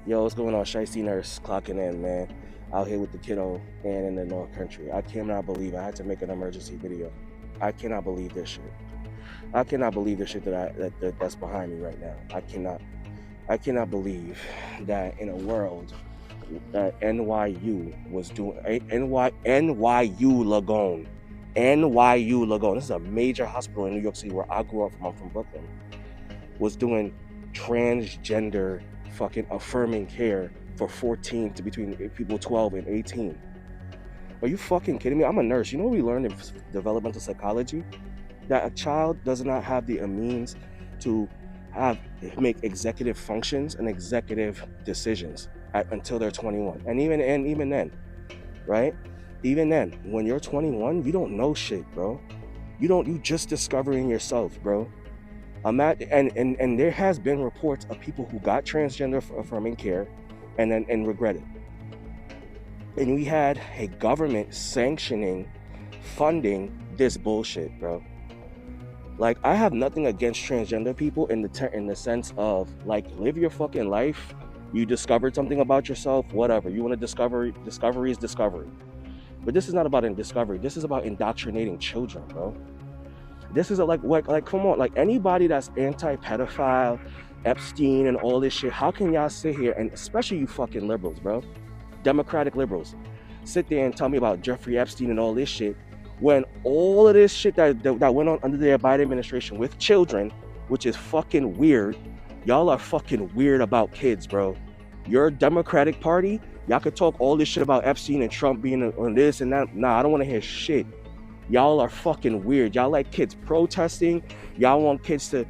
Yo, what's going on? Shiesty Nurse clocking in, man. Out here with the kiddo and in the North Country. I cannot believe I had to make an emergency video. I cannot believe this shit. I cannot believe the shit that's behind me right now. I cannot believe that in a world that NYU was doing NYU Lagone. NYU Lagone. This is a major hospital in New York City where I grew up from. I'm from Brooklyn. Was doing transgender fucking affirming care for 14 to between people 12 and 18. Are you fucking kidding me? I'm a nurse. You know what we learned in developmental psychology? That a child does not have the means to make executive functions and executive decisions until they're 21. And even then, right? Even then, when you're 21, you don't know shit, bro. You just discovering yourself, bro. And there has been reports of people who got transgender affirming care and regretted. And we had a government sanctioning, funding this bullshit, bro. Like, I have nothing against transgender people in the sense of, like, live your fucking life. You discovered something about yourself, whatever. You want to discovery is discovery. But this is not about discovery. This is about indoctrinating children, bro. This is like come on, like anybody that's anti-pedophile, Epstein and all this shit, how can y'all sit here, and especially you fucking liberals, bro, Democratic liberals, sit there and tell me about Jeffrey Epstein and all this shit, when all of this shit that went on under the Biden administration with children, which is fucking weird. Y'all are fucking weird about kids, bro. Your Democratic Party, y'all could talk all this shit about Epstein and Trump being on this and that. Nah, I don't want to hear shit. Y'all are fucking weird. Y'all like kids protesting. Y'all want kids to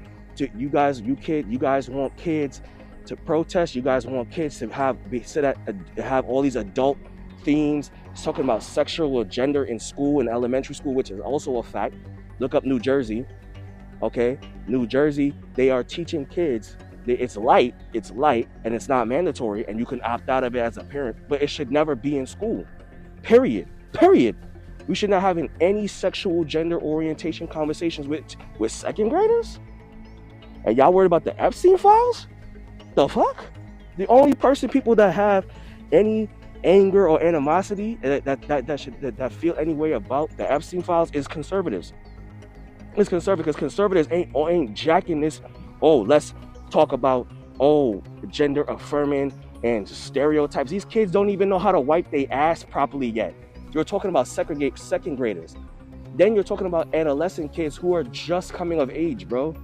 you guys want kids to protest. You guys want kids to have all these adult themes. It's talking about sexual or gender in school, in elementary school, which is also a fact. Look up New Jersey. Okay, New Jersey, they are teaching kids. It's light, and it's not mandatory, and you can opt out of it as a parent, but it should never be in school. Period. We should not having any sexual gender orientation conversations with second graders. And y'all worried about the Epstein files? The fuck? The only people that have any anger or animosity that feel any way about the Epstein files is conservatives. It's conservative because conservatives ain't jacking this. Oh, let's talk about gender affirming and stereotypes. These kids don't even know how to wipe their ass properly yet. You're talking about second graders. Then you're talking about adolescent kids who are just coming of age, bro.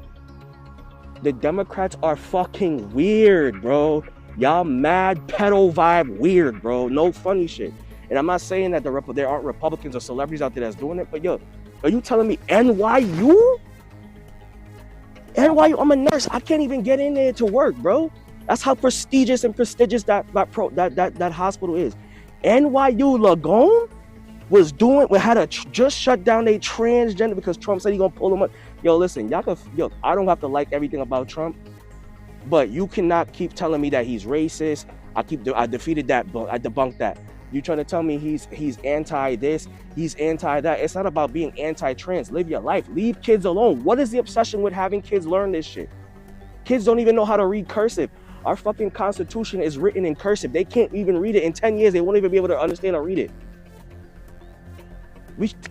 The Democrats are fucking weird, bro. Y'all mad pedo vibe weird, bro. No funny shit. And I'm not saying that there aren't Republicans or celebrities out there that's doing it, but yo, are you telling me NYU? NYU, I'm a nurse. I can't even get in there to work, bro. That's how prestigious that hospital is. NYU Lagone just shut down a transgender because Trump said he gonna pull him up. Yo, listen, I don't have to like everything about Trump, but you cannot keep telling me that he's racist. I defeated that, I debunked that. You trying to tell me he's anti this, he's anti that. It's not about being anti-trans. Live your life. Leave kids alone. What is the obsession with having kids learn this shit? Kids don't even know how to read cursive. Our fucking Constitution is written in cursive. They can't even read it. In 10 years, they won't even be able to understand or read it.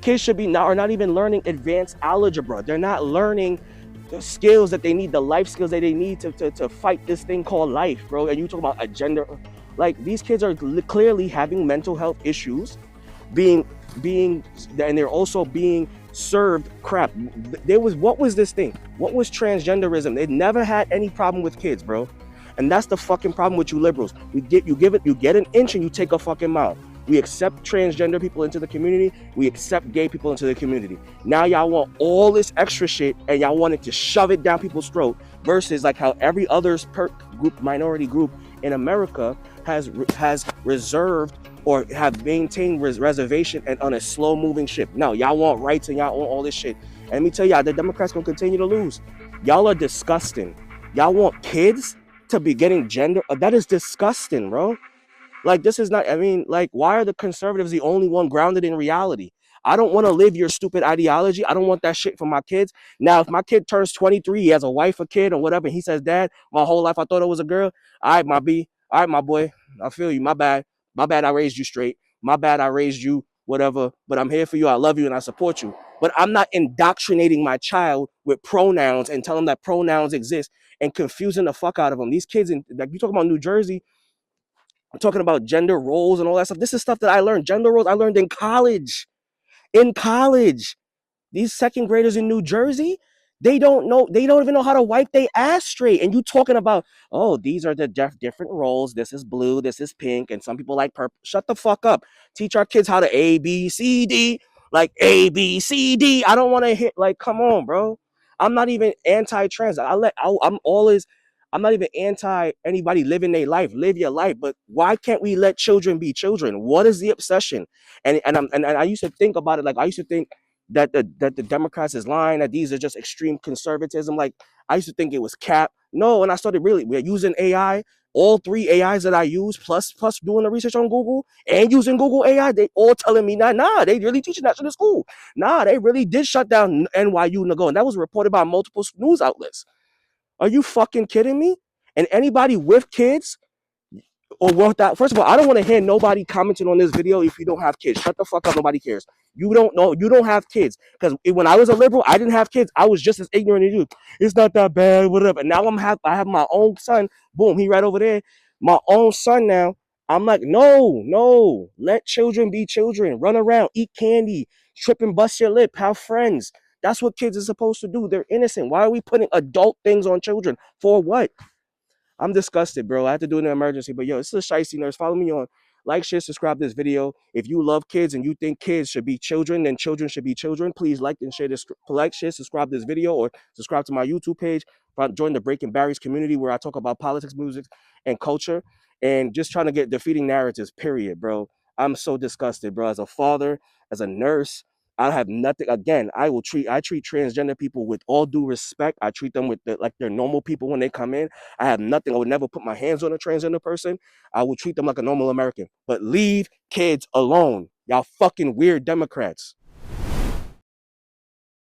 Kids should be are not even learning advanced algebra. They're not learning the skills that they need, the life skills that they need to fight this thing called life, bro. And you talk about a gender, like these kids are clearly having mental health issues, and they're also being served crap. What was this thing? What was transgenderism? They never had any problem with kids, bro. And that's the fucking problem with you liberals. You get an inch and you take a fucking mile. We accept transgender people into the community. We accept gay people into the community. Now y'all want all this extra shit and y'all wanted to shove it down people's throat versus like how every other minority group in America has reserved or have maintained reservation and on a slow moving ship. No, y'all want rights and y'all want all this shit. And let me tell y'all, the Democrats gonna continue to lose. Y'all are disgusting. Y'all want kids to be getting gender. That is disgusting, bro. Like, this is not, I mean, like, why are the conservatives the only one grounded in reality? I don't want to live your stupid ideology. I don't want that shit for my kids. Now, if my kid turns 23, he has a wife, a kid, or whatever, and he says, Dad, my whole life I thought it was a girl. All right, my B, All right, my boy, I feel you. My bad. My bad. I raised you straight. My bad. I raised you whatever. But I'm here for you. I love you and I support you. But I'm not indoctrinating my child with pronouns and telling them that pronouns exist and confusing the fuck out of them. These kids, like you talk about New Jersey, I'm talking about gender roles and all that stuff. This is stuff that I learned. Gender roles I learned in college. In college. These second graders in New Jersey, they don't know, they don't even know how to wipe their ass straight. And you talking about, oh, these are the different roles. This is blue, this is pink, and some people like purple. Shut the fuck up. Teach our kids how to A, B, C, D, like A, B, C, D. I don't want to hit, like, come on, bro. I'm not even anti-trans. I'm always, I'm not even anti anybody living their life. Live your life. But why can't we let children be children? What is the obsession? And I used to think about it, like I used to think that the Democrats is lying, that these are just extreme conservatism. Like I used to think it was cap. No, and I started really, we're using AI. All three AIs that I use, plus doing the research on Google and using Google AI, they all telling me nah, they really teaching that shit in school. Nah, they really did shut down NYU and go, and that was reported by multiple news outlets. Are you fucking kidding me? And anybody with kids or worth that. First of all, I don't want to hear nobody commenting on this video if you don't have kids. Shut the fuck up. Nobody cares. You don't know. You don't have kids. Because when I was a liberal, I didn't have kids. I was just as ignorant as you. It's not that bad, whatever. And now I have my own son. Boom, he right over there. My own son now. I'm like, no. Let children be children. Run around, eat candy, trip and bust your lip, have friends. That's what kids are supposed to do. They're innocent. Why are we putting adult things on children? For what? I'm disgusted, bro. I had to do an emergency. But yo, this is a Shiesty Nurse. Follow me on like, share, subscribe to this video. If you love kids and you think kids should be children, then children should be children. Please like and share this, like, share, subscribe to this video, or subscribe to my YouTube page. Join the Breaking Barriers community where I talk about politics, music, and culture, and just trying to get defeating narratives, period, bro. I'm so disgusted, bro. As a father, as a nurse, I have nothing. Again, I treat transgender people with all due respect. I treat them with like they're normal people when they come in. I have nothing. I would never put my hands on a transgender person. I would treat them like a normal American. But leave kids alone. Y'all fucking weird Democrats.